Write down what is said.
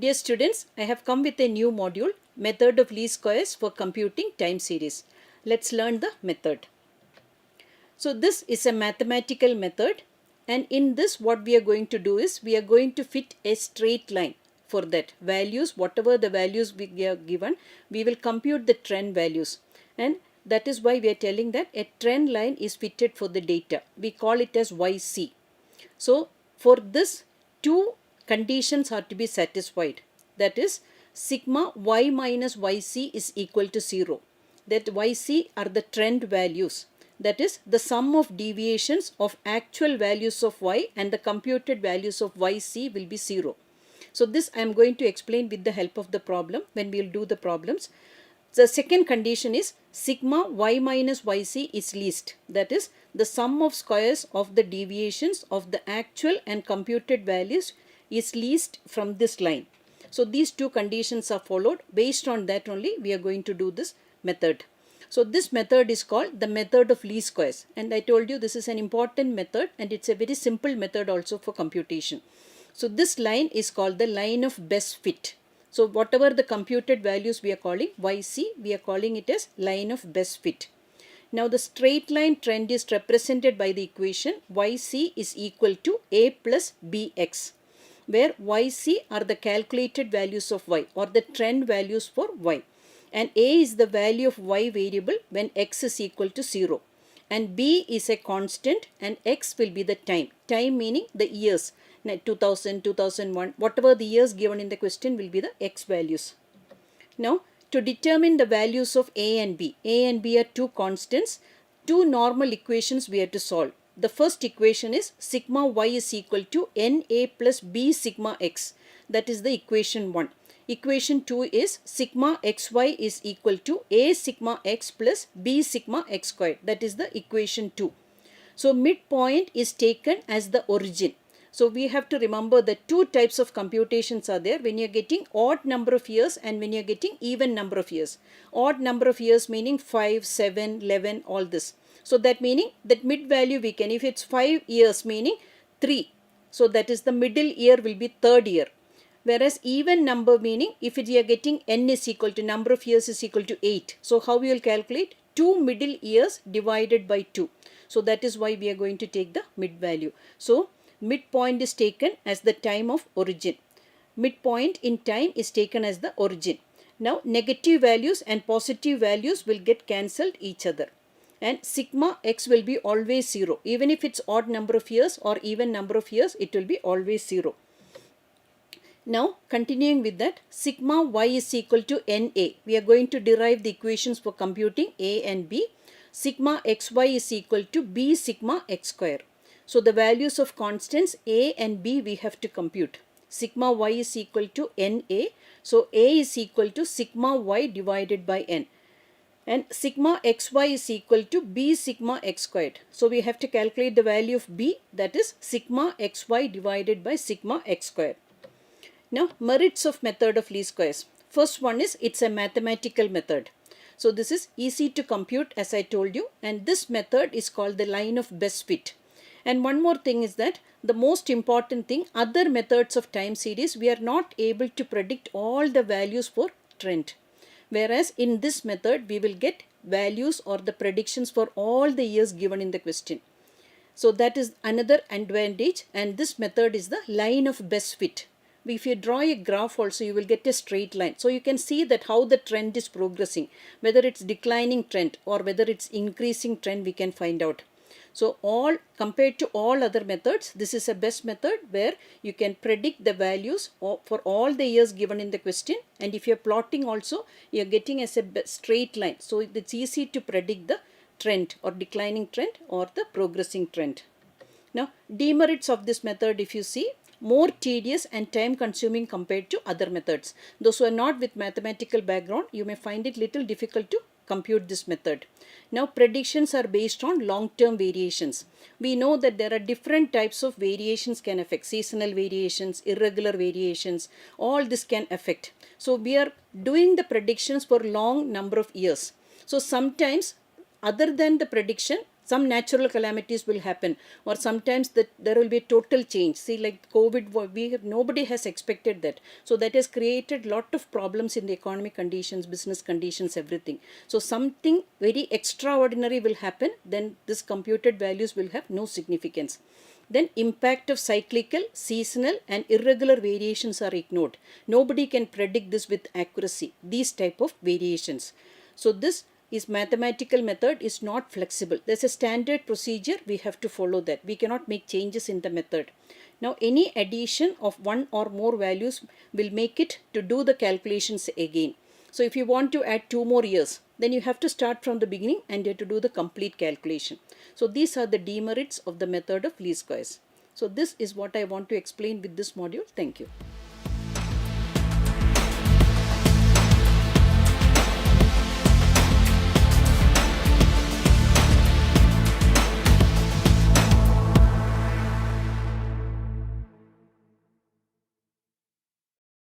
Dear students, I have come with a new module, Method of Least Squares for Computing Time Series. Let's learn the method. So this is a mathematical method, and in this what we are going to do is we are going to fit a straight line. For that values, whatever the values we are given, we will compute the trend values, and that is why we are telling that a trend line is fitted for the data. We call it as YC. So for this, two conditions are to be satisfied. That is, sigma y minus yc is equal to 0. That yc are the trend values. That is, the sum of deviations of actual values of y and the computed values of yc will be 0. So this I am going to explain with the help of the problem when we will do the problems. The second condition is sigma y minus yc is least. That is, the sum of squares of the deviations of the actual and computed values is least from this line. So these two conditions are followed. Based on that only we are going to do this method. So this method is called the method of least squares, and I told you this is an important method and it's a very simple method also for computation. So this line is called the line of best fit. So whatever the computed values we are calling YC, we are calling it as line of best fit. Now the straight line trend is represented by the equation YC is equal to A plus BX, where YC are the calculated values of Y or the trend values for Y, and A is the value of Y variable when X is equal to 0, and B is a constant and X will be the time meaning the years, 2000, 2001, whatever the years given in the question will be the X values. Now to determine the values of A and B are two constants, two normal equations we have to solve. The first equation is sigma y is equal to NA plus B sigma X, that is the equation 1. Equation 2 is sigma xy is equal to A sigma X plus B sigma X squared, that is the equation 2. So midpoint is taken as the origin. So we have to remember that two types of computations are there when you are getting odd number of years and when you are getting even number of years. Odd number of years meaning 5, 7, 11, all this. So that meaning that mid value we can, if it's 5 years meaning 3. So that is the middle year will be third year. Whereas even number meaning if you are getting n is equal to number of years is equal to 8. So how we will calculate? 2 middle years divided by 2. So that is why we are going to take the mid value. So midpoint is taken as the time of origin. Midpoint in time is taken as the origin. Now negative values and positive values will get cancelled each other, and sigma x will be always 0. Even if it's odd number of years or even number of years, it will be always 0. Now continuing with that, sigma y is equal to NA. We are going to derive the equations for computing A and B. Sigma xy is equal to B sigma x square. So the values of constants A and B we have to compute. Sigma y is equal to NA. So A is equal to sigma y divided by N. And sigma xy is equal to B sigma x squared. So we have to calculate the value of B, that is sigma xy divided by sigma x squared. Now merits of method of least squares. First one is it's a mathematical method. So this is easy to compute as I told you, and this method is called the line of best fit. And one more thing is that the most important thing, other methods of time series we are not able to predict all the values for trend. Whereas in this method we will get values or the predictions for all the years given in the question. So that is another advantage, and this method is the line of best fit. If you draw a graph also you will get a straight line. So you can see that how the trend is progressing, whether it's declining trend or whether it's increasing trend we can find out. So all compared to all other methods, this is a best method where you can predict the values for all the years given in the question, and if you are plotting also you are getting as a straight line. So it's easy to predict the trend or declining trend or the progressing trend. Now demerits of this method, if you see, more tedious and time consuming compared to other methods. Those who are not with mathematical background, you may find it little difficult to compute this method. Now predictions are based on long-term variations. We know that there are different types of variations can affect, seasonal variations, irregular variations, all this can affect. So we are doing the predictions for long number of years. So sometimes other than the prediction, Some natural calamities will happen, or sometimes there will be a total change. See, like COVID, nobody has expected that. So that has created lot of problems in the economic conditions, business conditions, everything. So something very extraordinary will happen, then this computed values will have no significance. Then impact of cyclical, seasonal and irregular variations are ignored. Nobody can predict this with accuracy, these type of variations. So this is mathematical method is not flexible. There's a standard procedure, we have to follow that. We cannot make changes in the method. Now any addition of one or more values will make it to do the calculations again. So if you want to add 2 more years, then you have to start from the beginning and you have to do the complete calculation. So these are the demerits of the method of least squares. So this is what I want to explain with this module. Thank you.